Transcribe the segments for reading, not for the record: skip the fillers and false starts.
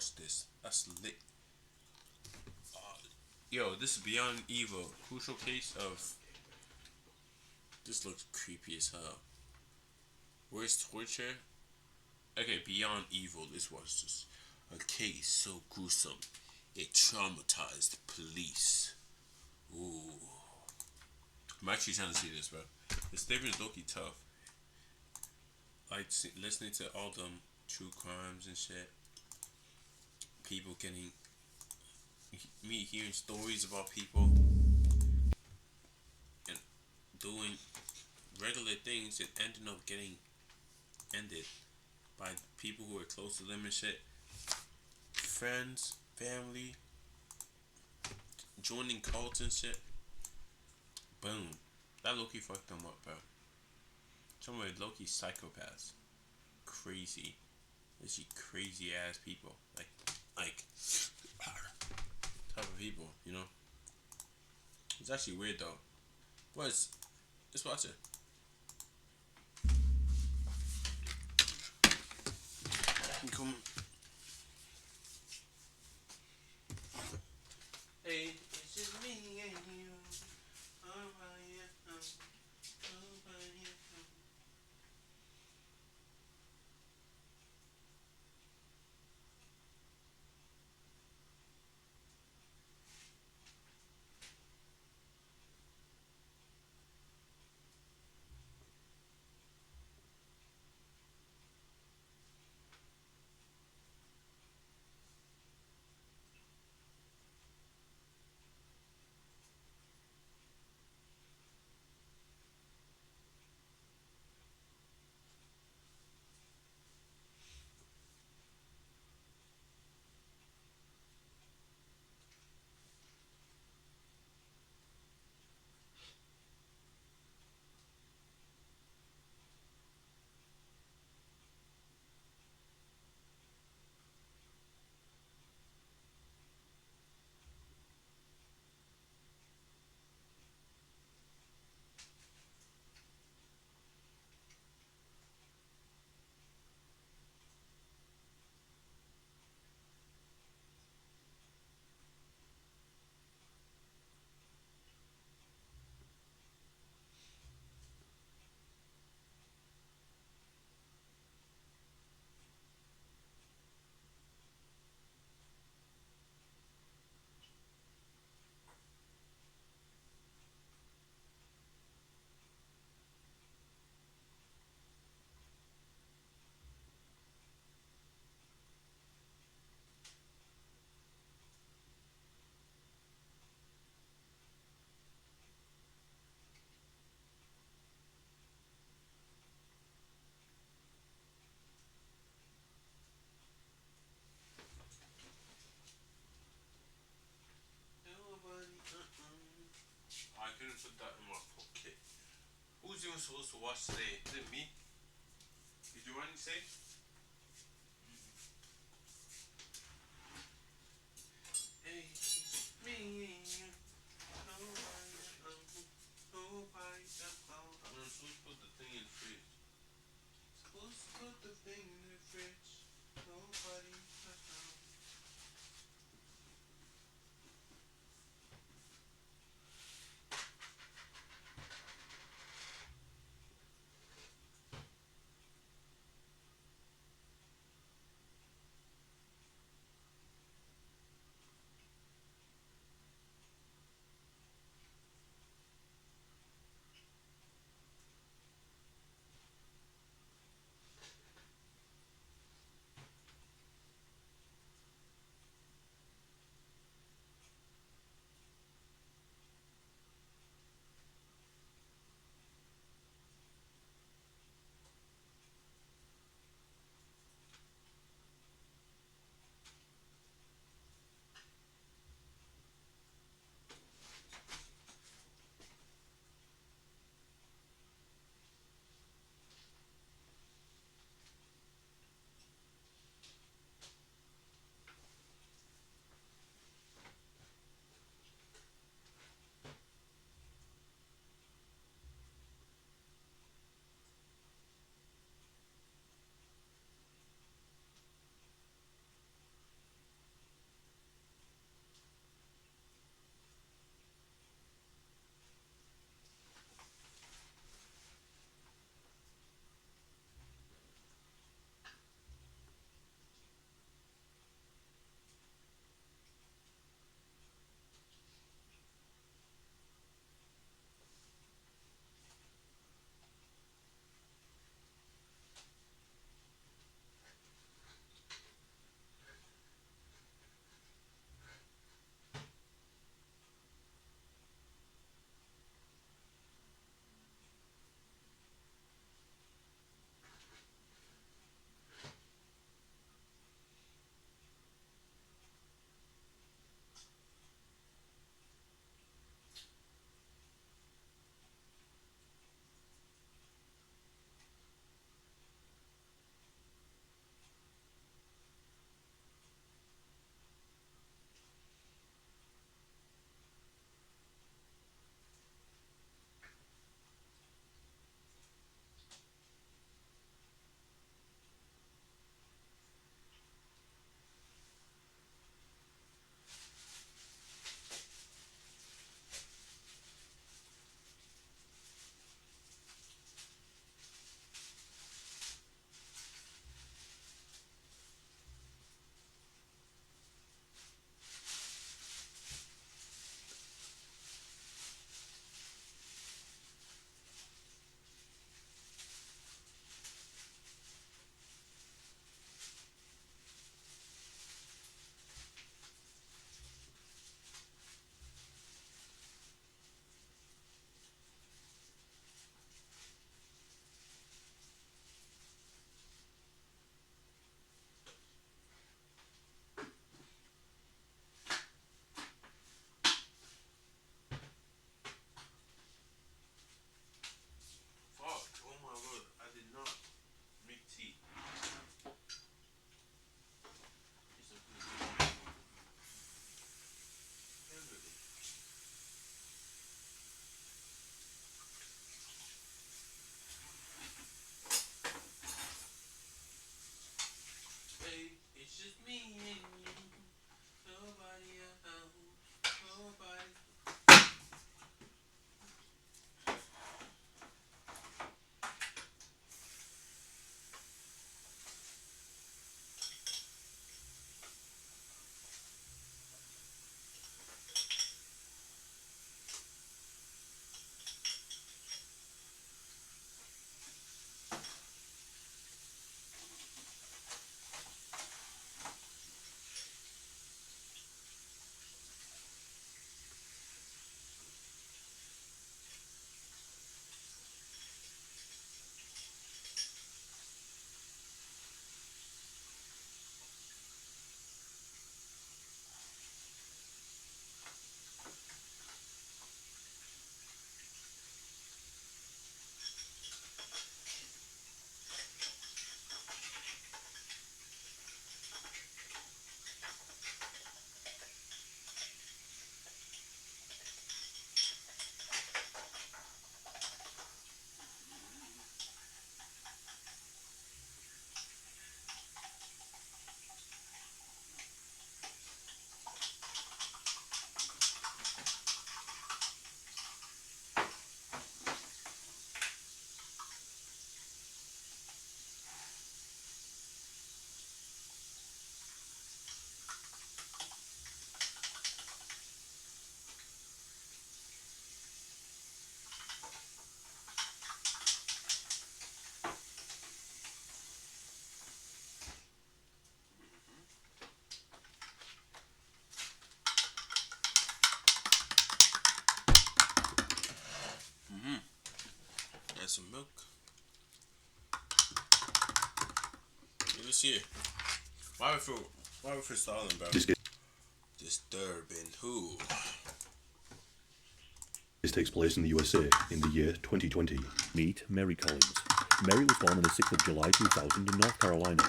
watch this. That's lit. Yo, this is Beyond Evil. Crucial case of. This looks creepy as hell. Where's torture? Okay, Beyond Evil. This was just a case so gruesome it traumatized police. Ooh. I'm actually trying to see this, bro. This statement is low-key tough. Like listening to all them true crimes and shit. People getting me hearing stories about people and doing regular things and ending up getting ended by people who are close to them and shit. Friends, family, joining cults and shit. Boom. That Loki fucked them up, bro. Some of Loki psychopaths. Crazy. This crazy ass people. Like type of people, you know? It's actually weird though. But just watch it. Come. Hey, it's just me and you. Oh, yeah. Oh, yeah. I couldn't put that in my pocket. Who's even supposed to watch today? Is it me? Did you want to say? Hey, it's me and you. Nobody else. I'm supposed to put the thing in the fridge. Supposed to put the thing in the fridge. Nobody else. some milk. Let's see it. Why for stalling, bro? Disturbing who? This takes place in the USA in the year 2020. Meet Mary Collins. Mary was born on the 6th of July 2000 in North Carolina.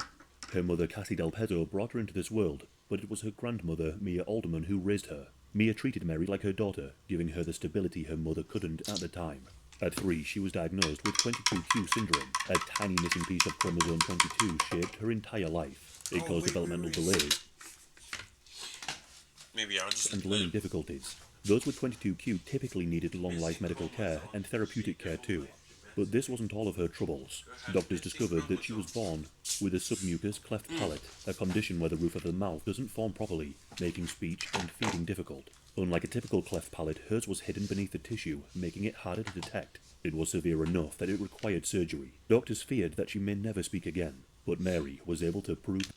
Her mother, Cassie Del Pezzo, brought her into this world, but it was her grandmother, Mia Alderman, who raised her. Mia treated Mary like her daughter, giving her the stability her mother couldn't at the time. At 3, she was diagnosed with 22q syndrome. A tiny missing piece of chromosome 22 shaped her entire life. It caused developmental delays and learning difficulties. Those with 22q typically needed long-life medical care and therapeutic care too. But this wasn't all of her troubles. Doctors discovered that she was born with a submucous cleft palate, a condition where the roof of the mouth doesn't form properly, making speech and feeding difficult. Unlike a typical cleft palate, hers was hidden beneath the tissue, making it harder to detect. It was severe enough that it required surgery. Doctors feared that she may never speak again, but Mary was able to prove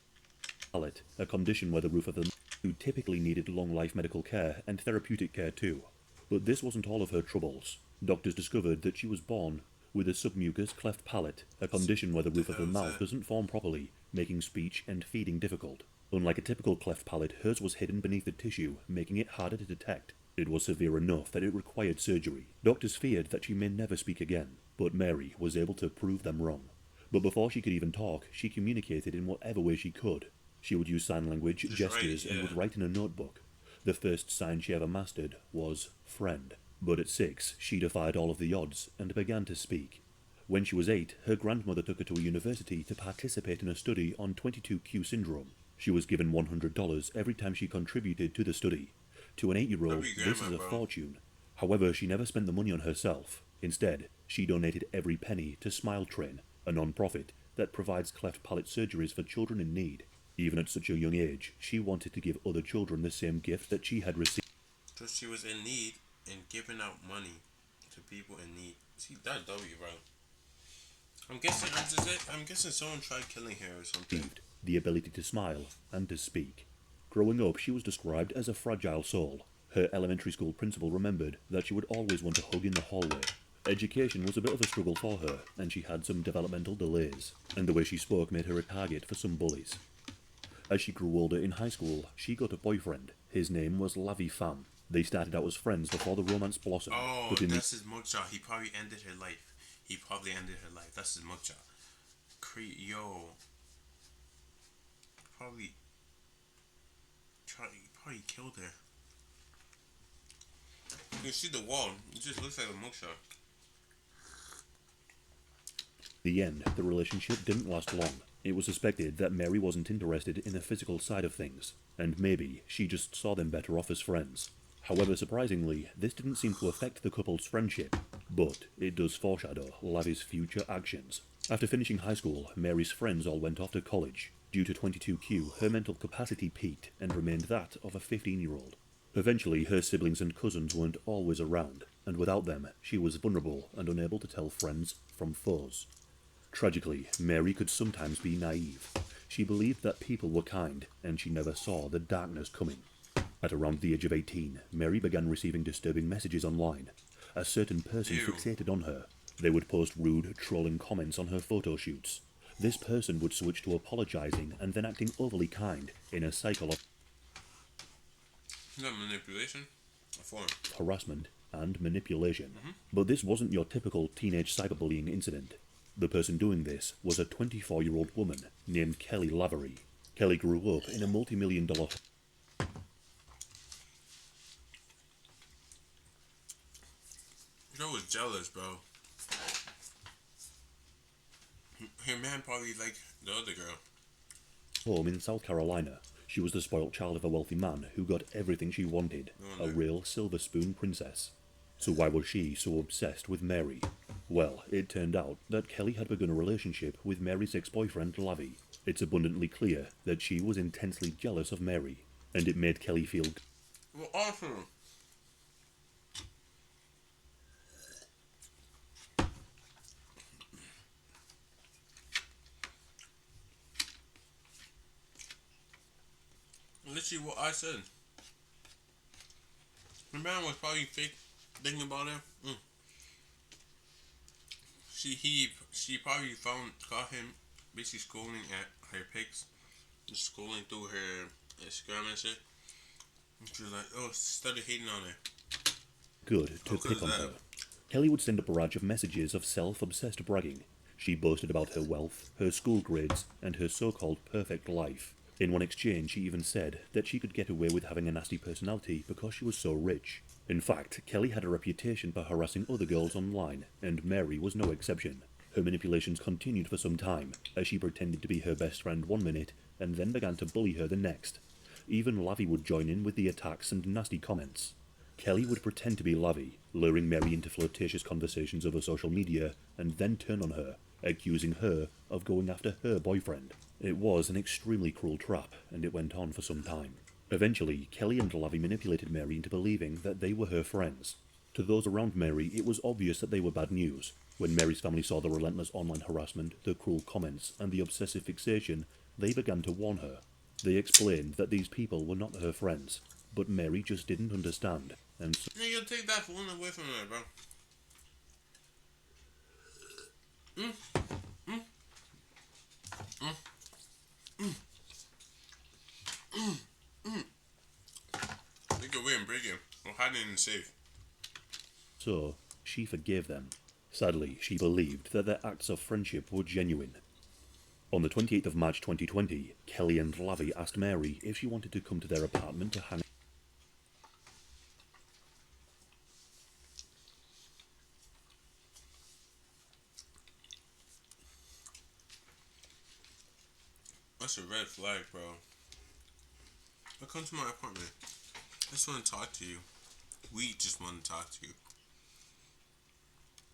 palate, a condition where the roof of the mouth typically needed long-life medical care and therapeutic care too. But this wasn't all of her troubles. Doctors discovered that she was born with a submucous cleft palate, a condition where the roof of the mouth doesn't form properly, making speech and feeding difficult. Unlike a typical cleft palate, hers was hidden beneath the tissue, making it harder to detect. It was severe enough that it required surgery. Doctors feared that she may never speak again, but Mary was able to prove them wrong. But before she could even talk, she communicated in whatever way she could. She would use sign language, gestures, and would write in a notebook. The first sign she ever mastered was friend. But at 6, she defied all of the odds and began to speak. When she was 8, her grandmother took her to a university to participate in a study on 22q syndrome. She was given $100 every time she contributed to the study. To an 8-year-old, this is a fortune. However, she never spent the money on herself. Instead, she donated every penny to Smile Train, a non-profit that provides cleft palate surgeries for children in need. Even at such a young age, she wanted to give other children the same gift that she had received. So she was in need and giving out money to people in need. See, that W, bro. I'm guessing someone tried killing her or something. The ability to smile and to speak. Growing up, she was described as a fragile soul. Her elementary school principal remembered that she would always want to hug in the hallway. Education was a bit of a struggle for her, and she had some developmental delays, and the way she spoke made her a target for some bullies. As she grew older in high school, she got a boyfriend. His name was Lavi Pham. They started out as friends before the romance blossomed. Oh, that's his mugshot. He probably ended her life. That's his mugshot. Probably killed her. You can see the wall. It just looks like a mugshot. In the end, the relationship didn't last long. It was suspected that Mary wasn't interested in the physical side of things, and maybe she just saw them better off as friends. However, surprisingly, this didn't seem to affect the couple's friendship, but it does foreshadow Lavi's future actions. After finishing high school, Mary's friends all went off to college. Due to 22q, her mental capacity peaked and remained that of a 15-year-old. Eventually, her siblings and cousins weren't always around, and without them, she was vulnerable and unable to tell friends from foes. Tragically, Mary could sometimes be naive. She believed that people were kind, and she never saw the darkness coming. At around the age of 18, Mary began receiving disturbing messages online. A certain person fixated on her. They would post rude, trolling comments on her photo shoots. This person would switch to apologizing and then acting overly kind in a cycle of manipulation, harassment, and manipulation. But this wasn't your typical teenage cyberbullying incident. The person doing this was a 24-year-old woman named Kelly Lavery. Kelly grew up in a multi-million-dollar I was jealous, bro. Her man probably liked the other girl. home in South Carolina. She was the spoilt child of a wealthy man who got everything she wanted, a real silver spoon princess. So why was she so obsessed with Mary? Well, it turned out that Kelly had begun a relationship with Mary's ex-boyfriend Lavi. It's abundantly clear that she was intensely jealous of Mary, and it made Kelly feel well, awesome. Literally what I said. The man was probably fake thinking about her. She probably caught him basically scrolling at her pics, just scrolling through her Instagram and shit. And she was like, oh, started hating on her. Good to Oh, pick on that. her. Kelly would send a barrage of messages of self-obsessed bragging. She boasted about her wealth, her school grades, and her so-called perfect life. In one exchange, she even said that she could get away with having a nasty personality because she was so rich. In fact, Kelly had a reputation for harassing other girls online, and Mary was no exception. Her manipulations continued for some time, as she pretended to be her best friend one minute, and then began to bully her the next. Even Lavi would join in with the attacks and nasty comments. Kelly would pretend to be Lavi, luring Mary into flirtatious conversations over social media, and then turn on her, accusing her of going after her boyfriend. It was an extremely cruel trap, and it went on for some time. Eventually, Kelly and Lavi manipulated Mary into believing that they were her friends. To those around Mary, it was obvious that they were bad news. When Mary's family saw the relentless online harassment, the cruel comments, and the obsessive fixation, they began to warn her. They explained that these people were not her friends, but Mary just didn't understand, and so... Yeah, you'll take that phone away from her, bro. Take it away and break it. Or hide it in the safe. So, she forgave them. Sadly, she believed that their acts of friendship were genuine. On the 28th of March 2020, Kelly and Lavi asked Mary if she wanted to come to their apartment to hang. That's a red flag, bro. But come to my apartment. I just want to talk to you. We just want to talk to you.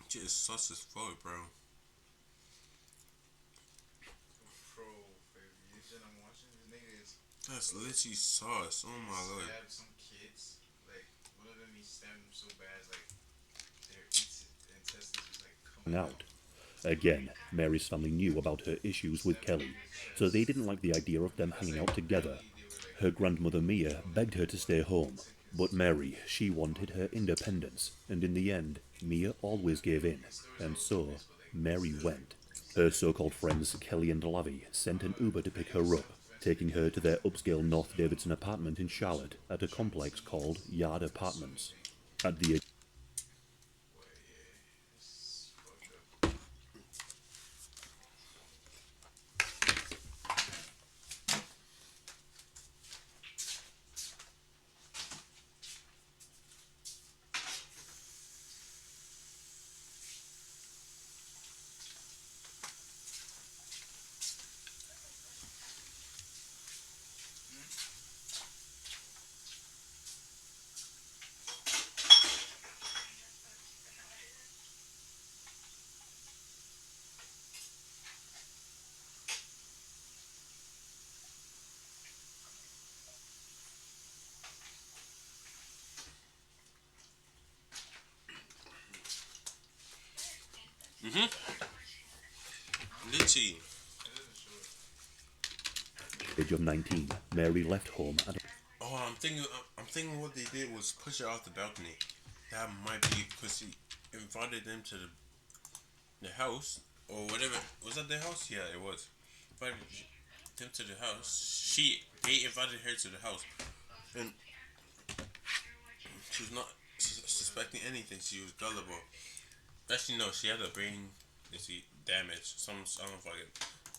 Just sus as fuck, bro. Pro, baby. You shit I'm watching, this nigga is. That's literally sauce. Oh my lord. Stabbed some kids. Like, one of them, he stabbed them so bad, like, their intestines was like coming out. Again, Mary's family knew about her issues with Kelly, so they didn't like the idea of them hanging out together. Her grandmother Mia begged her to stay home, but Mary, she wanted her independence, and in the end, Mia always gave in, and so Mary went. Her so-called friends Kelly and Lavi sent an Uber to pick her up, taking her to their upscale North Davidson apartment in Charlotte at a complex called Yard Apartments. At the Literally. age of 19, Mary left home at Oh, I'm thinking what they did was push her off the balcony. That might be because he invited them to the house or whatever. Was that their house? Yeah, it was. Invited them to the house. They invited her to the house, and she was not suspecting anything. She was gullible. Actually, no, she had a brain damage. I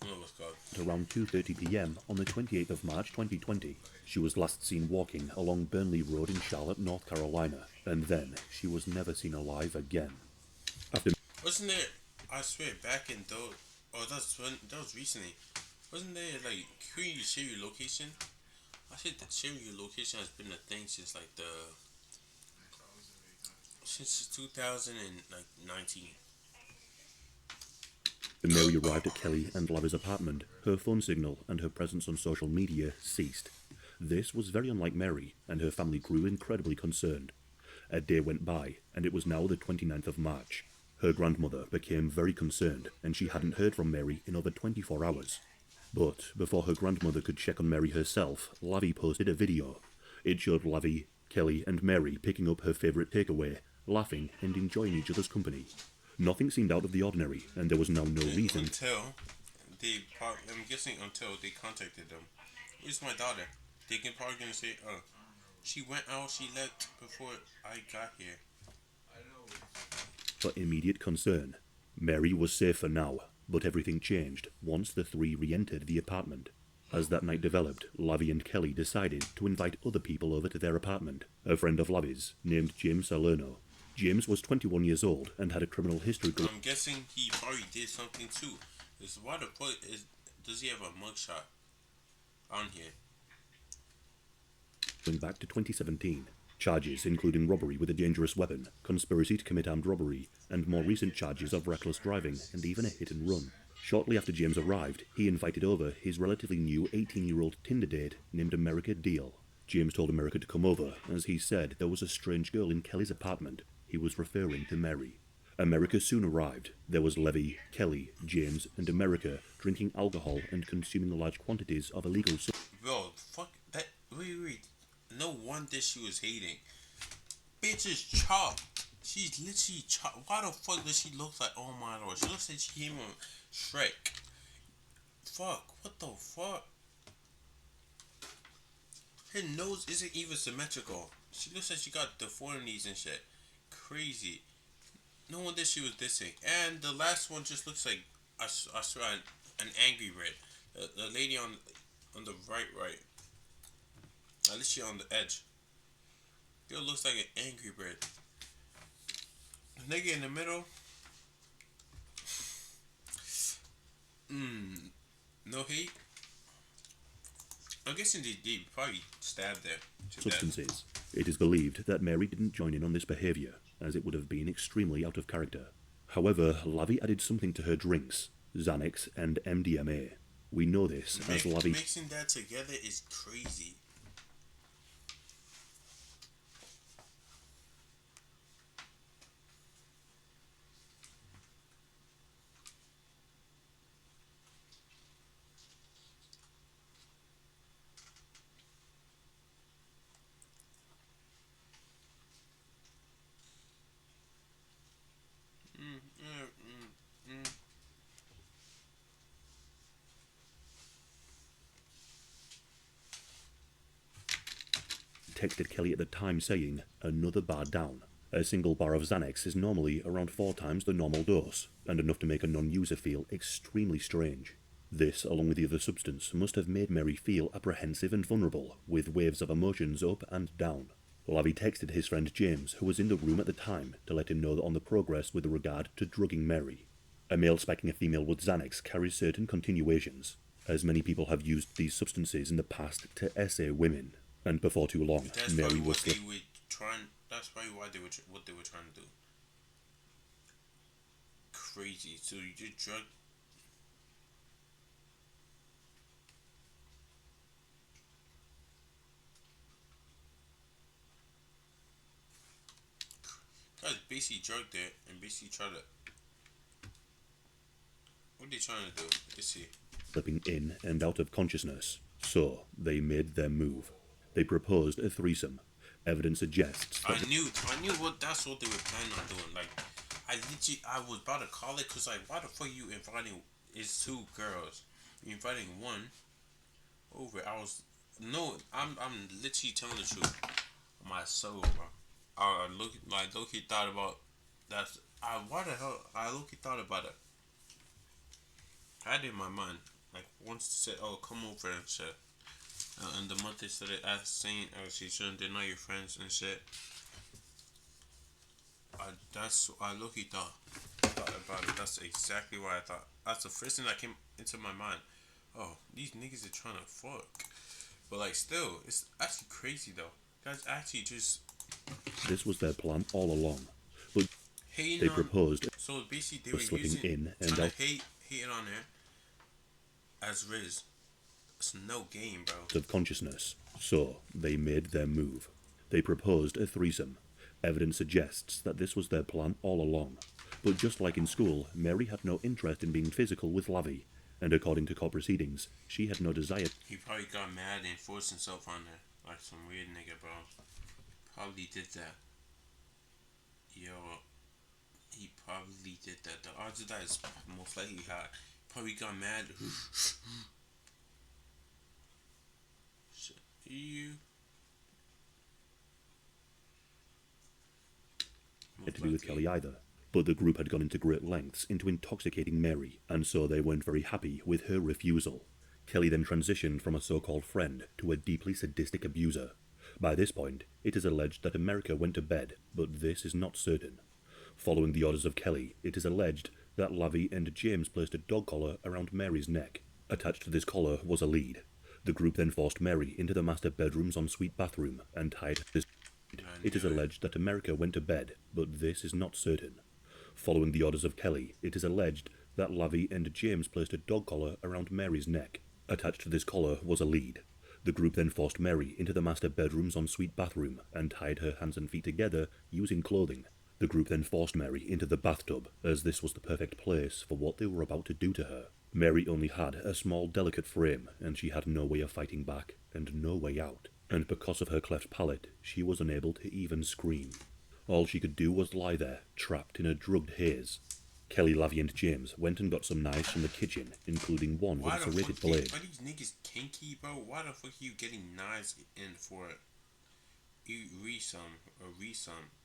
don't know what's called. around 2:30 p.m. on the 28th of March 2020. She was last seen walking along Burnley Road in Charlotte, North Carolina, and then she was never seen alive again. After Wasn't there? I swear, back in those. Oh, that was recently. Wasn't there like? Can you share your location? I said that sharing your location has been a thing since like since 2019. When Mary arrived at Kelly and Lavi's apartment, her phone signal and her presence on social media ceased. This was very unlike Mary, and her family grew incredibly concerned. A day went by, and it was now the 29th of March. Her grandmother became very concerned, and she hadn't heard from Mary in over 24 hours. But before her grandmother could check on Mary herself, Lavi posted a video. It showed Lavi, Kelly, and Mary picking up her favourite takeaway, laughing and enjoying each other's company. Nothing seemed out of the ordinary, and there was now no reason. I'm guessing until they contacted them. Where's my daughter? They can probably gonna say, oh, she went out, she left before I got here. For immediate concern. Mary was safe for now, but everything changed once the three re-entered the apartment. As that night developed, Lavi and Kelly decided to invite other people over to their apartment. A friend of Lavi's, named James Salerno. James was 21 years old and had a criminal history. I'm guessing he probably did something too. Why the fuck does he have a mugshot on here? Going back to 2017, charges including robbery with a dangerous weapon, conspiracy to commit armed robbery, and more recent charges of reckless driving and even a hit and run. Shortly after James arrived, he invited over his relatively new 18-year-old Tinder date named America Deal. James told America to come over, as he said there was a strange girl in Kelly's apartment. He was referring to Mary. America soon arrived. There was Levy, Kelly, James, and America drinking alcohol and consuming large quantities of illegal Bro, fuck that. Wait. No wonder she was hating. Bitch is chopped. She's literally chopped. Why the fuck does she look like? Oh my lord. She looks like she came on Shrek. Fuck. What the fuck? Her nose isn't even symmetrical. She looks like she got deformities and shit. Crazy. No wonder she was dissing. And the last one just looks like, I swear, an Angry Bird. The lady on the right. At least she on the edge. Girl looks like an Angry Bird. The nigga in the middle. No hate. I'm guessing they probably stabbed her to substances. death. It is believed that Mary didn't join in on this behaviour, as it would have been extremely out of character. However, Lavi added something to her drinks, Xanax and MDMA. We know this as Lavi... Mixing that together is crazy. Texted Kelly at the time saying, another bar down. A single bar of Xanax is normally around 4 times the normal dose, and enough to make a non-user feel extremely strange. This, along with the other substance, must have made Mary feel apprehensive and vulnerable, with waves of emotions up and down. Lavi texted his friend James, who was in the room at the time, to let him know on the progress with regard to drugging Mary. A male spiking a female with Xanax carries certain continuations, as many people have used these substances in the past to essay women. And before too long, Mary was... That's probably what they were trying to do. Crazy. So you just drug... Guys basically drugged it and basically tried to... What are they trying to do? Let's see. Slipping in and out of consciousness. So, they made their move. They proposed a threesome. Evidence suggests that... I knew that's what they were planning on doing. Like, I was about to call it, because, like, why the fuck you inviting... It's 2 girls. You inviting one over. I'm literally telling the truth. My soul, bro. I low-key thought about that. Why the hell? I low-key thought about it. I had it in my mind. Like, once said, oh, come over and shit. And the month they started saying, she shouldn't deny your friends and shit. I low-key thought about it. That's exactly what I thought. That's the first thing that came into my mind. Oh, these niggas are trying to fuck. But, like, still, it's actually crazy, though. Guys actually just... This was their plan all along. But hating they proposed... So, basically, they were were slipping using... in and trying out. to hate on her as Riz. It's no game, bro. Of consciousness. So, they made their move. They proposed a threesome. Evidence suggests that this was their plan all along. But just like in school, Mary had no interest in being physical with Lavi, and according to court proceedings, she had no desire... He probably got mad and forced himself on her. Like some weird nigga, bro. Probably did that. Yo. He probably did that. The odds of that is most likely high. Probably got mad. You To do with Kelly either, but the group had gone into great lengths into intoxicating Mary, and so they weren't very happy with her refusal. Kelly then transitioned from a so-called friend to a deeply sadistic abuser. By this point, it is alleged that America went to bed, but this is not certain. Following the orders of Kelly, it is alleged that Lavi and James placed a dog collar around Mary's neck. Attached to this collar was a lead. The group then forced Mary into the master bedroom's ensuite bathroom and tied her. It is alleged that America went to bed, but this is not certain. Following the orders of Kelly, it is alleged that Lavi and James placed a dog collar around Mary's neck. Attached to this collar was a lead. The group then forced Mary into the master bedroom's ensuite bathroom and tied her hands and feet together using clothing. The group then forced Mary into the bathtub, as this was the perfect place for what they were about to do to her. Mary only had a small, delicate frame, and she had no way of fighting back, and no way out. And because of her cleft palate, she was unable to even scream. All she could do was lie there, trapped in a drugged haze. Kelly, Lavi, and James went and got some knives from the kitchen, including one with a serrated blade. Are these niggas kinky, bro? Why the fuck are you getting knives in for resome,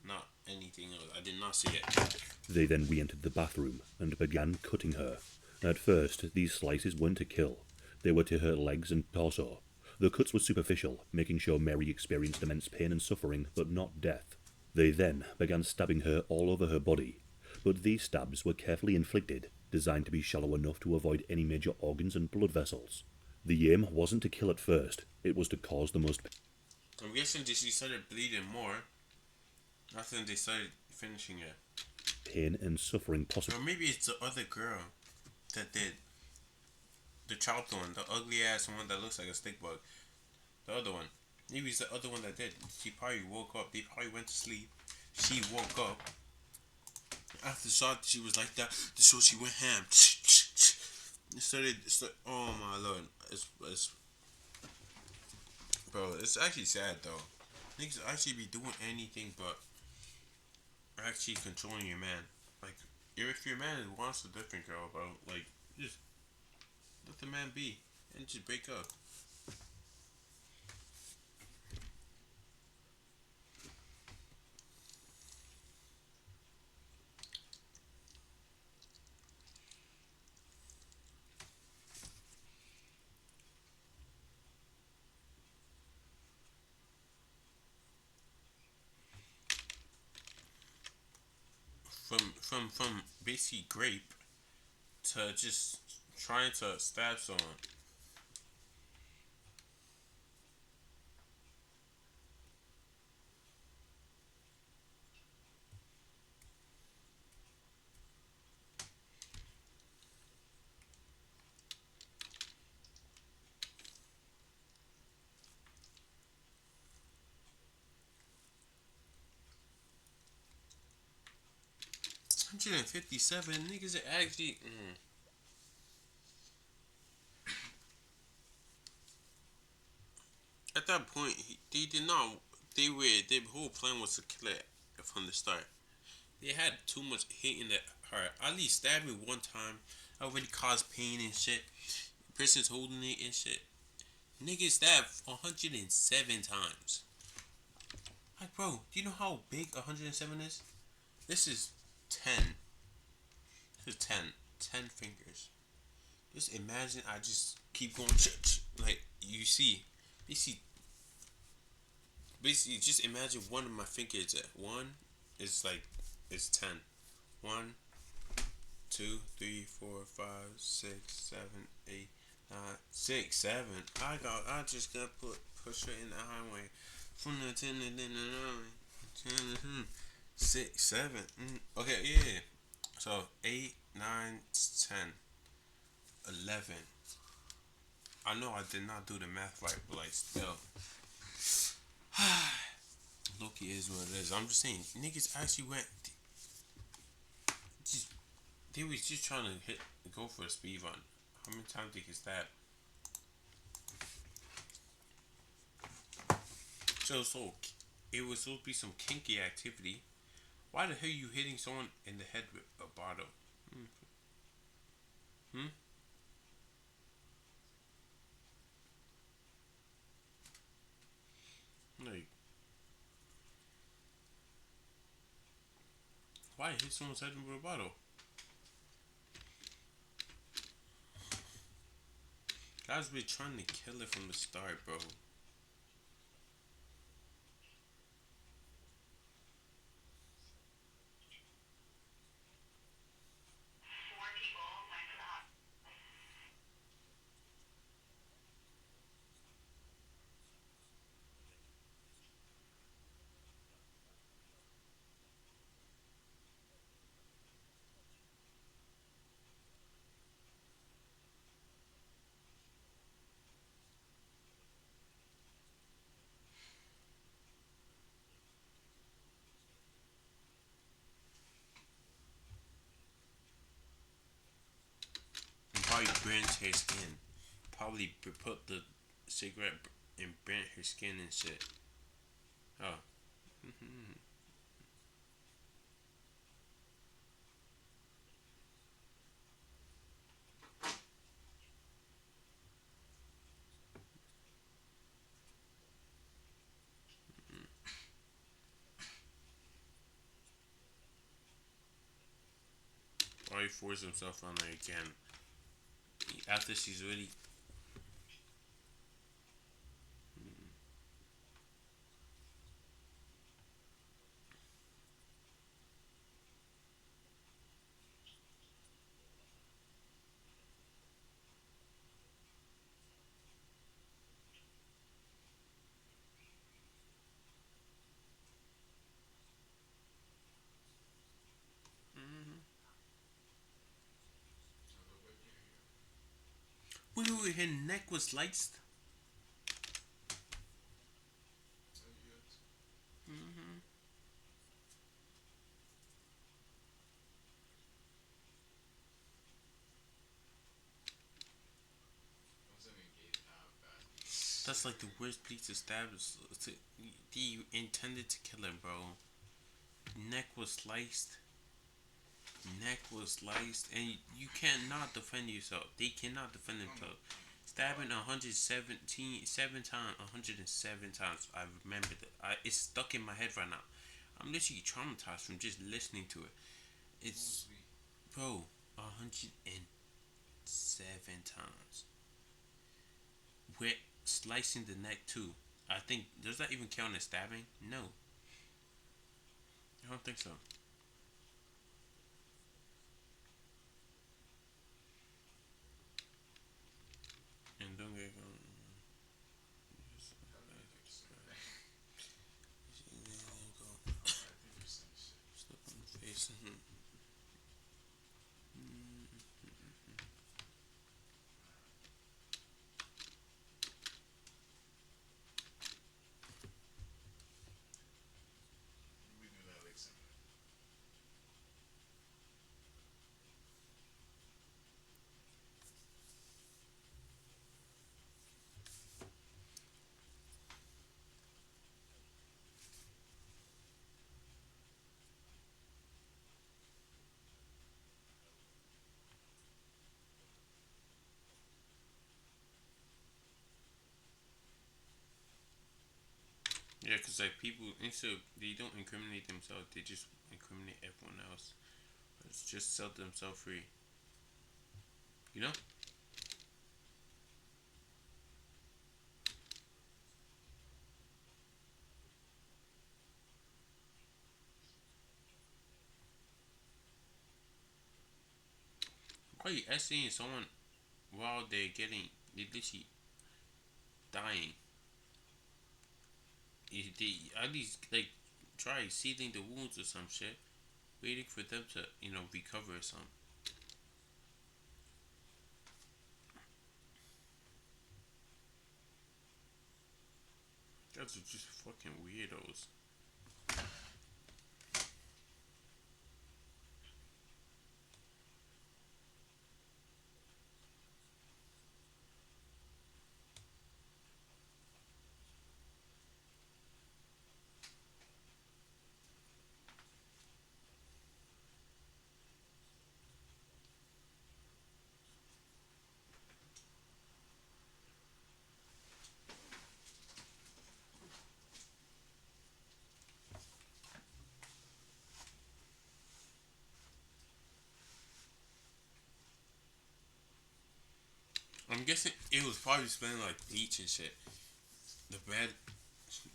not anything else? I did not see it. They then re-entered the bathroom and began cutting her. At first, these slices weren't to kill. They were to her legs and torso. The cuts were superficial, making sure Mary experienced immense pain and suffering, but not death. They then began stabbing her all over her body. But these stabs were carefully inflicted, designed to be shallow enough to avoid any major organs and blood vessels. The aim wasn't to kill at first, it was to cause the most I'm guessing she started bleeding more after they started finishing it. Pain and suffering possible. Or maybe it's the other girl that did. The child one, the ugly ass one that looks like a stick bug. The other one. Maybe it's the other one that did. She probably woke up. They probably went to sleep. She woke up. After saw she was like that, so she went ham. It started. Oh my lord. Bro, it's actually sad though. Niggas actually be doing anything but actually controlling your man. Like, if your man wants a different girl, bro, like, just let the man be and just break up. From basically grape to just trying to stab someone. $157 niggas are actually. At that point, they did not. Their whole plan was to kill it from the start. They had too much hate in their heart. At least stab me one time. Already caused pain and shit. Person's holding it and shit. Niggas stabbed 107 times. Like, bro, do you know how big 107 is? This is 10. This is 10. 10 fingers. Just imagine I just keep going. Like, you see. Basically, just imagine one of my fingers. One is like, it's 10. 1, 2, 3, 4, 5, 6, 7, 8, 9, 6, 7. I just got push her in the highway. From the 10 and then the 9. 6, 7. Okay, yeah. So 8, 9, 10, 11. I know I did not do the math right, but like still. Loki is what it is. I'm just saying, niggas actually went. They was just trying to go for a speed run. How many times they can stab? So it was supposed to be some kinky activity. Why the hell are you hitting someone in the head with a bottle? Hmm? Like, why hit someone's head with a bottle? Guys been trying to kill it from the start, bro. And probably burns her skin. Probably put the cigarette and burnt her skin and shit. Oh. Or he forced himself on her again. After she's really. Wait, her neck was sliced? That's like the worst place to stab. You intended to kill her, bro. Neck was sliced. Neck was sliced, and you cannot defend yourself. They cannot defend themselves. Stabbing 7 times, 107 times. I remember that. It's stuck in my head right now. I'm literally traumatized from just listening to it. It's, bro, 107 times. We're slicing the neck too. I think, does that even count as stabbing? No, I don't think so. And don't get slip on the face. We do that like something. Yeah, because like people, instead they don't incriminate themselves, they just incriminate everyone else. It's just set themselves free. You know? Why are you essaying someone while they're literally dying? They at least like try sealing the wounds or some shit, waiting for them to recover or something. Guys are just fucking weirdos. guessing it was probably smelling like bleach and shit. The bed,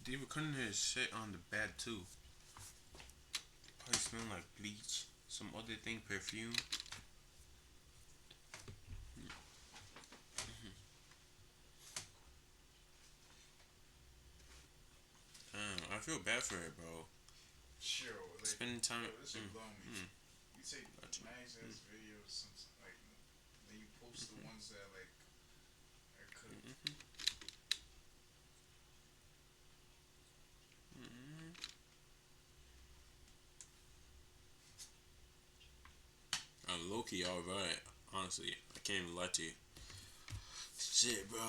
they were cutting his shit on the bed too. Probably smelling like bleach. Some other thing, perfume. I feel bad for her, bro. Sure, like, Spending time. yo, this should blow me. You take nice ass videos, some like, then you post the ones that like are cooked. I'm low key alright. Honestly, I can't even lie to you. Shit, bro.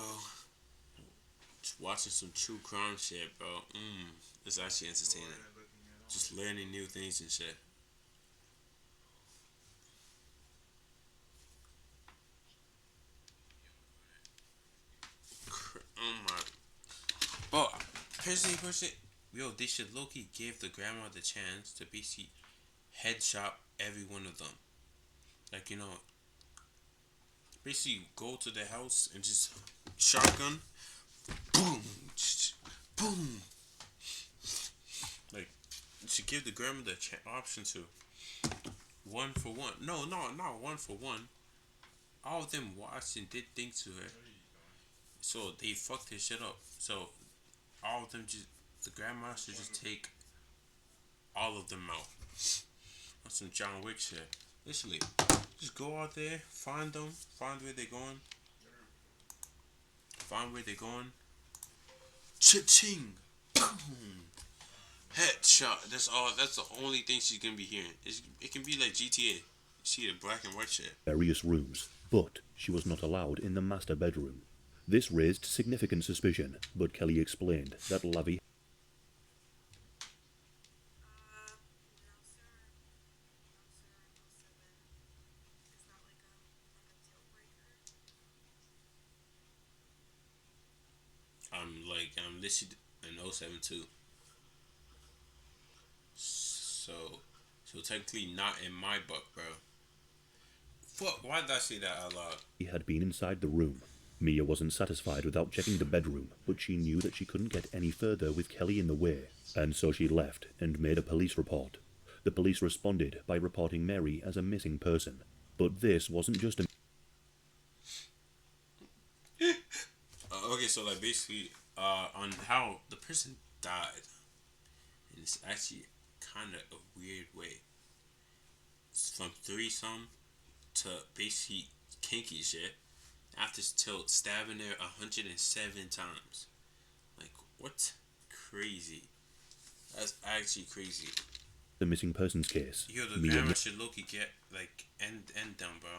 Just watching some true crime shit, bro. It's actually entertaining. Just learning new things and shit. Oh my. Bro, personally, yo, they should low-key give the grandma the chance to basically headshot every one of them. Like, basically go to the house and just shotgun, boom, boom. Like, you should give the grandma the option to one for one. No, not one for one. All of them watched and did things to her, so they fucked his shit up. So all of them the grandma should just take all of them out. That's some John Wick shit. Literally, just go out there, find them, find where they're going, Cha-ching, boom, headshot. That's all. That's the only thing she's gonna be hearing. It can be like GTA. You see the black and white shit. Various rooms, but she was not allowed in the master bedroom. This raised significant suspicion, but Kelly explained that Lavi I'm listed in 072. So technically not in my book, bro. Fuck, why did I say that out loud? had been inside the room. Mia wasn't satisfied without checking the bedroom, but she knew that she couldn't get any further with Kelly in the way, and so she left and made a police report. The police responded by reporting Mary as a missing person, but this wasn't just a Okay, so like basically, on how the person died, and it's actually kind of a weird way. It's from threesome to basically kinky shit. After till stabbing her 107 times. Like, what? Crazy. That's actually crazy. the missing persons case. Yo, the grandma should low-key get, like, end down, bro.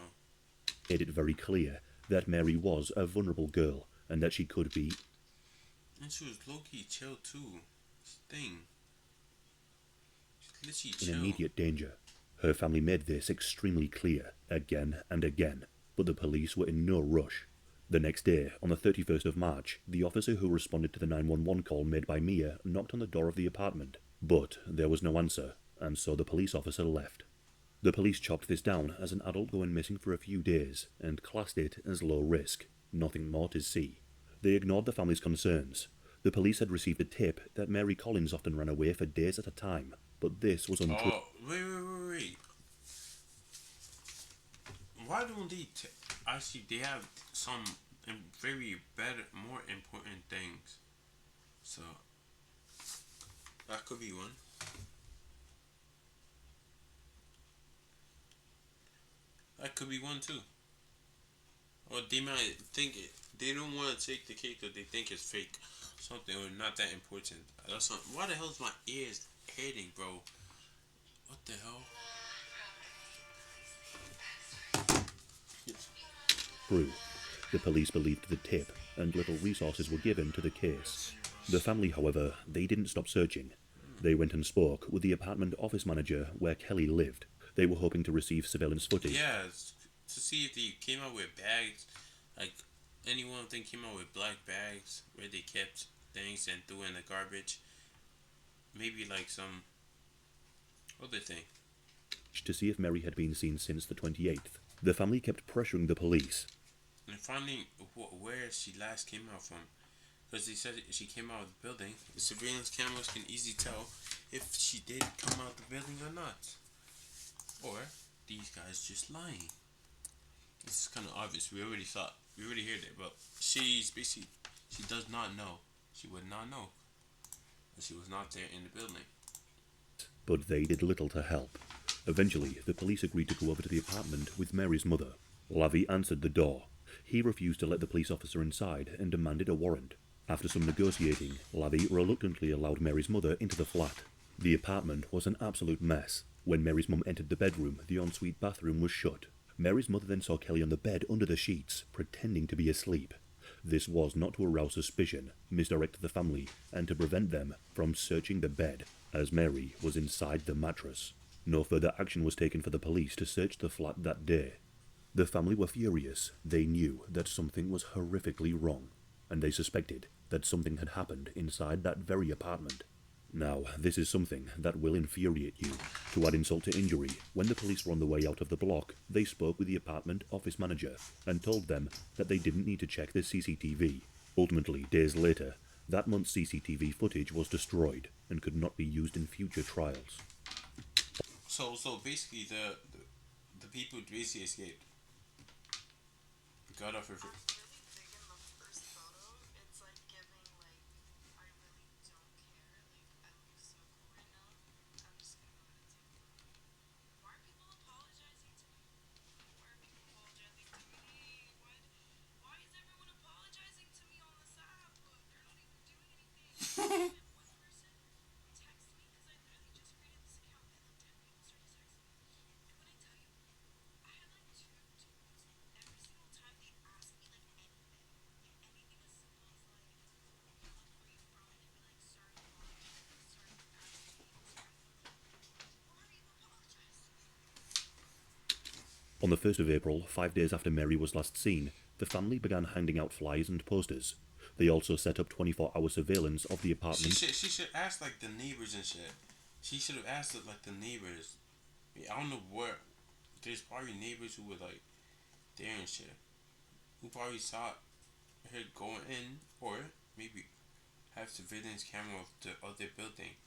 Made it very clear that Mary was a vulnerable girl, and that she could be... And she was low-key chill, too. Thing. She's literally in chill. immediate danger. Her family made this extremely clear, again and again, but the police were in no rush. The next day, on the 31st of March, the officer who responded to the 911 call made by Mia knocked on the door of the apartment, but there was no answer, and so the police officer left. The police chopped this down as an adult going missing for a few days, and classed it as low risk, nothing more to see. They ignored the family's concerns. The police had received a tip that Mary Collins often ran away for days at a time, but this was untrue. Oh, wait. Why don't they actually, they have some very better, more important things. So, that could be one. That could be one too. Or they might think they don't want to take the cake because they think it's fake. Something or not that important. That's not, why the hell is my ears hurting, bro? What the hell? True. The police believed the tip, and little resources were given to the case. The family, however, they didn't stop searching. They went and spoke with the apartment office manager where Kelly lived. They were hoping to receive surveillance footage. Yeah, to see if they came out with bags, like any one of them came out with black bags where they kept things and threw in the garbage. Maybe like some other thing. To see if Mary had been seen since the 28th. The family kept pressuring the police. and finding where she last came out from. Because they said she came out of the building. The surveillance cameras can easily tell if she did come out of the building or not. Or these guys just lying. It's kind of obvious. We already heard it, but she's basically, she does not know. She would not know that she was not there in the building. But they did little to help. Eventually, the police agreed to go over to the apartment with Mary's mother. Lavie answered the door. He refused to let the police officer inside and demanded a warrant. After some negotiating, Lavie reluctantly allowed Mary's mother into the flat. The apartment was an absolute mess. When Mary's mum entered the bedroom, the ensuite bathroom was shut. Mary's mother then saw Kelly on the bed under the sheets, pretending to be asleep. This was not to arouse suspicion, misdirect the family, and to prevent them from searching the bed, as Mary was inside the mattress. No further action was taken for the police to search the flat that day. The family were furious. They knew that something was horrifically wrong, and they suspected that something had happened inside that very apartment. Now, this is something that will infuriate you. To add insult to injury, when the police were on the way out of the block, they spoke with the apartment office manager and told them that they didn't need to check the CCTV. Ultimately, days later, that month's CCTV footage was destroyed and could not be used in future trials. So basically, the people basically escaped. Got off her. On the 1st of April, 5 days after Mary was last seen, the family began handing out flyers and posters. They also set up 24-hour surveillance of the apartment. She should ask like the neighbors and shit. She should have asked like the neighbors. I don't know where. There's probably neighbors who were like there and shit, who probably saw her going in, or maybe have surveillance camera of the other building.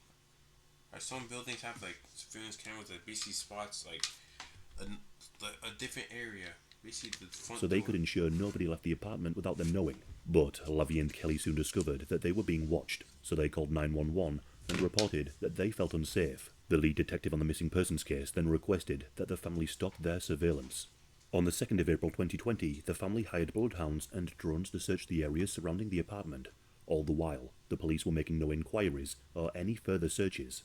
Like some buildings have like surveillance cameras that basically spots like a different area. Basically the front So they door. could ensure nobody left the apartment without them knowing. But Lavie and Kelly soon discovered that they were being watched, so they called 911 and reported that they felt unsafe. The lead detective on the missing persons case then requested that the family stop their surveillance. On the 2nd of April 2020, the family hired bloodhounds and drones to search the areas surrounding the apartment. All the while, the police were making no inquiries or any further searches.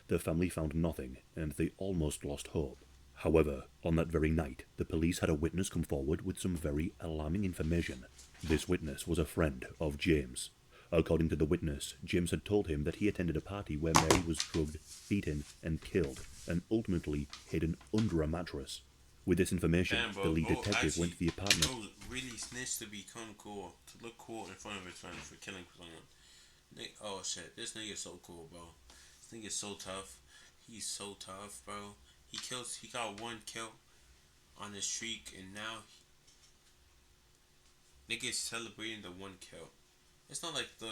The family found nothing, and they almost lost hope. However, on that very night, the police had a witness come forward with some very alarming information. This witness was a friend of James. According to the witness, James had told him that he attended a party where Mary was drugged, beaten, and killed, and ultimately hidden under a mattress. With this information, the lead detective went to the apartment. Bro really snitched to become cool, to look cool in front of his friend for killing someone. Oh shit, this nigga is so cool, bro. This nigga is so tough. He's so tough, bro. He got one kill on his streak, and now nigga is celebrating the one kill. It's not like the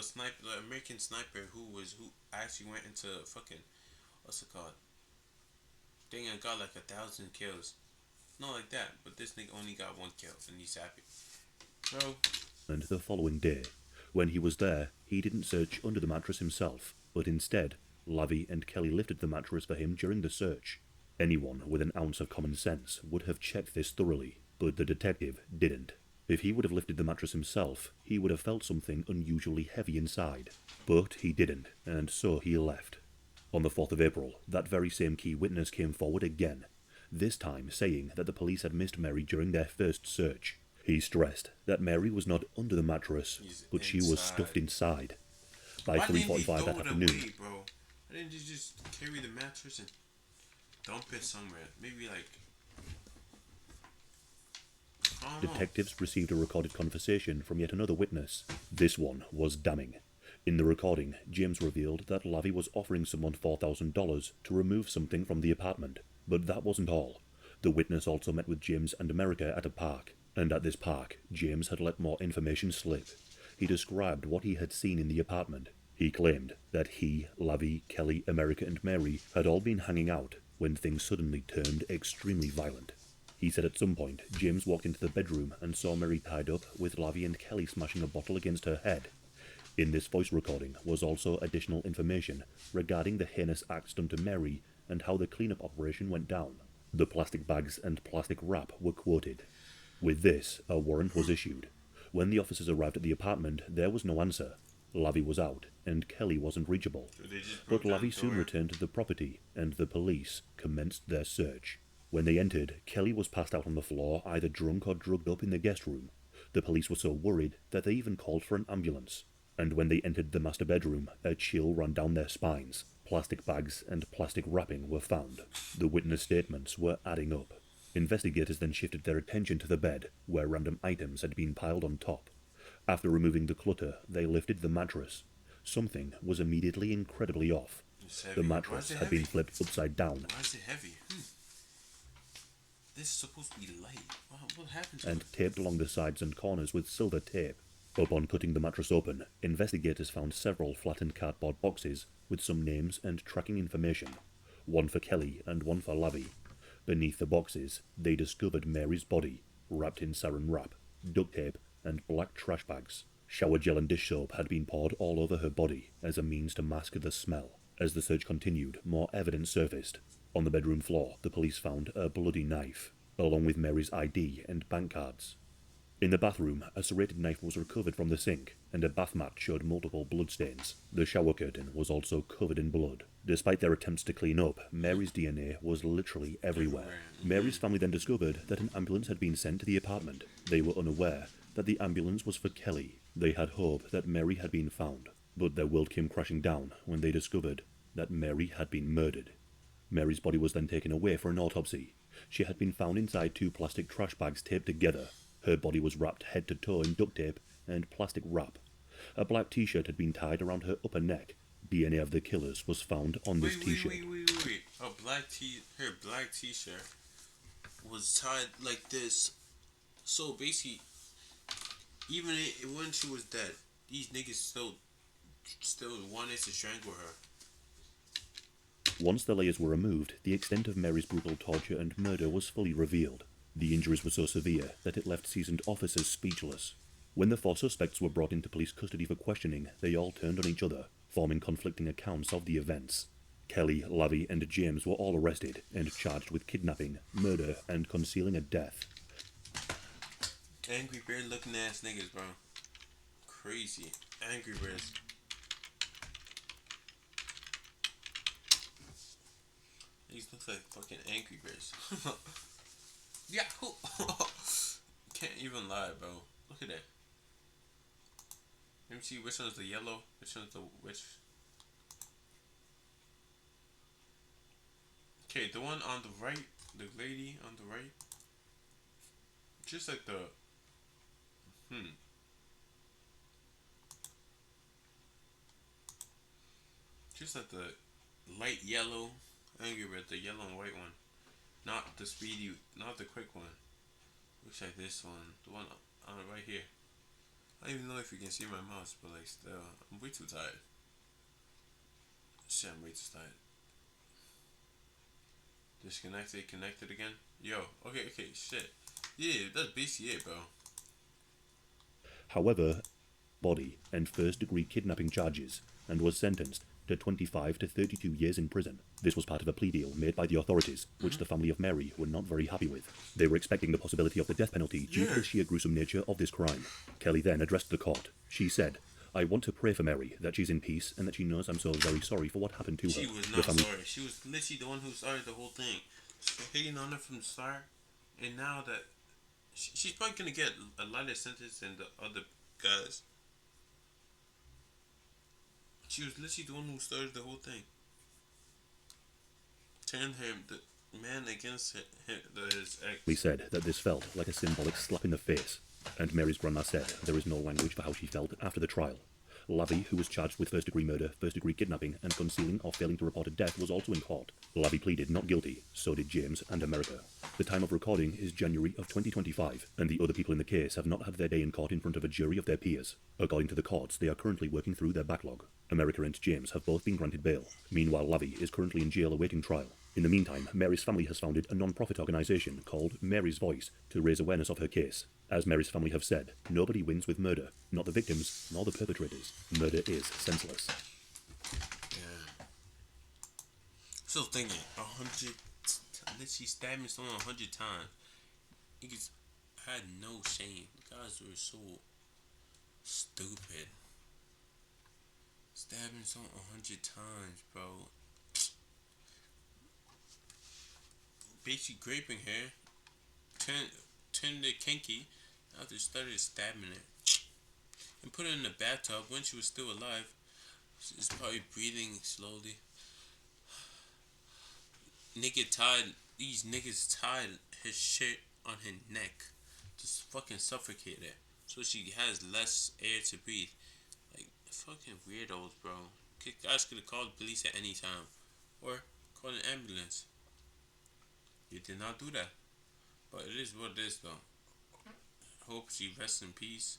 American sniper who actually went into fucking, what's it called? Thing and got like 1,000 kills. Not like that, but this nigga only got one kill, and he's happy, bro. And the following day, when he was there, he didn't search under the mattress himself, but instead, Lavie and Kelly lifted the mattress for him during the search. Anyone with an ounce of common sense would have checked this thoroughly, but the detective didn't. If he would have lifted the mattress himself, he would have felt something unusually heavy inside. But he didn't, and so he left. On the 4th of April, that very same key witness came forward again, this time saying that the police had missed Mary during their first search. He stressed that Mary was not under the mattress, but she was stuffed inside. By 3:45 that afternoon, away, bro? Why didn't you just carry the mattress and dump it somewhere? Maybe like, I don't know. detectives received a recorded conversation from yet another witness. This one was damning. In the recording, James revealed that Lavie was offering someone $4,000 to remove something from the apartment. But that wasn't all. The witness also met with James and America at a park. And at this park, James had let more information slip. He described what he had seen in the apartment. He claimed that he, Lavi, Kelly, America and Mary had all been hanging out when things suddenly turned extremely violent. He said at some point, James walked into the bedroom and saw Mary tied up with Lavi and Kelly smashing a bottle against her head. In this voice recording was also additional information regarding the heinous acts done to Mary and how the cleanup operation went down. The plastic bags and plastic wrap were quoted. With this, a warrant was issued. When the officers arrived at the apartment, there was no answer. Lavi was out, and Kelly wasn't reachable. But Lavi soon returned to the property, and the police commenced their search. When they entered, Kelly was passed out on the floor, either drunk or drugged up in the guest room. The police were so worried that they even called for an ambulance. And when they entered the master bedroom, a chill ran down their spines. Plastic bags and plastic wrapping were found. The witness statements were adding up. Investigators then shifted their attention to the bed, where random items had been piled on top. After removing the clutter, they lifted the mattress. Something was immediately incredibly off. The mattress had been flipped upside down. Why is it heavy? This is supposed to be light. What happened to and it? Taped along the sides and corners with silver tape. Upon cutting the mattress open, investigators found several flattened cardboard boxes with some names and tracking information. One for Kelly and one for Lavi. Beneath the boxes, they discovered Mary's body, wrapped in saran wrap, duct tape, and black trash bags. Shower gel and dish soap had been poured all over her body as a means to mask the smell. As the search continued, more evidence surfaced. On the bedroom floor, the police found a bloody knife, along with Mary's ID and bank cards. In the bathroom, a serrated knife was recovered from the sink, and a bath mat showed multiple bloodstains. The shower curtain was also covered in blood. Despite their attempts to clean up, Mary's DNA was literally everywhere. Mary's family then discovered that an ambulance had been sent to the apartment. They were unaware that the ambulance was for Kelly. They had hope that Mary had been found, but their world came crashing down when they discovered that Mary had been murdered. Mary's body was then taken away for an autopsy. She had been found inside 2 plastic trash bags taped together. Her body was wrapped head to toe in duct tape and plastic wrap. A black t-shirt had been tied around her upper neck. DNA of the killers was found on this t-shirt. Wait. Her black t-shirt was tied like this. So basically, even when she was dead, these niggas still wanted to strangle her. Once the layers were removed, the extent of Mary's brutal torture and murder was fully revealed. The injuries were so severe that it left seasoned officers speechless. When the 4 suspects were brought into police custody for questioning, they all turned on each other, forming conflicting accounts of the events. Kelly, Lavi, and James were all arrested and charged with kidnapping, murder, and concealing a death. Angry Bird looking ass niggas, bro. Crazy. Angry Birds. These look like fucking Angry Birds. Yahoo! Can't even lie, bro. Look at that. Let me see which one's the yellow, which one's the which. Okay, the one on the right, the lady on the right. Just like the just like the light yellow Angry Bird, the yellow and white one. Not the speedy, not the quick one. Looks like this one. The one on right here. I don't even know if you can see my mouse, but like still, I'm way too tired. Shit, I'm way too tired. Disconnected, connected again. Yo, okay, shit. Yeah, that's basically it, bro. However, body and first-degree kidnapping charges, and was sentenced to 25 to 32 years in prison. This was part of a plea deal made by the authorities, which the family of Mary were not very happy with. They were expecting the possibility of the death penalty due to the sheer gruesome nature of this crime. Kelly then addressed the court. She said, "I want to pray for Mary, that she's in peace, and that she knows I'm so very sorry for what happened to her." She was not sorry. She was literally the one who started the whole thing. She was hating on her from the start, and now that she's probably gonna get a lighter sentence than the other guys. She was literally the one who started the whole thing. Turned him, the man against his ex. We said that this felt like a symbolic slap in the face, and Mary's grandma said there is no language for how she felt after the trial. Lavie, who was charged with first-degree murder, first-degree kidnapping, and concealing or failing to report a death, was also in court. Lavie pleaded not guilty, so did James and America. The time of recording is January of 2025, and the other people in the case have not had their day in court in front of a jury of their peers. According to the courts, they are currently working through their backlog. America and James have both been granted bail. Meanwhile, Lavie is currently in jail awaiting trial. In the meantime, Mary's family has founded a non-profit organisation called Mary's Voice to raise awareness of her case. As Mary's family have said, nobody wins with murder, not the victims, nor the perpetrators. Murder is senseless. Yeah. Still thinking, 100, she stabbed me someone 100 times. Niggas had no shame. Guys were so stupid. Stabbing someone 100 times, bro. Basically raping her, turned it kinky, after started stabbing her, and put her in the bathtub when she was still alive. She's probably breathing slowly. These niggas tied his shit on her neck, just fucking suffocate her, so she has less air to breathe. Like, fucking weirdos, bro. Guys could have called police at any time, or called an ambulance. You did not do that. But it is what it is, though. Hope she rests in peace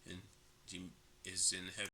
and she is in heaven.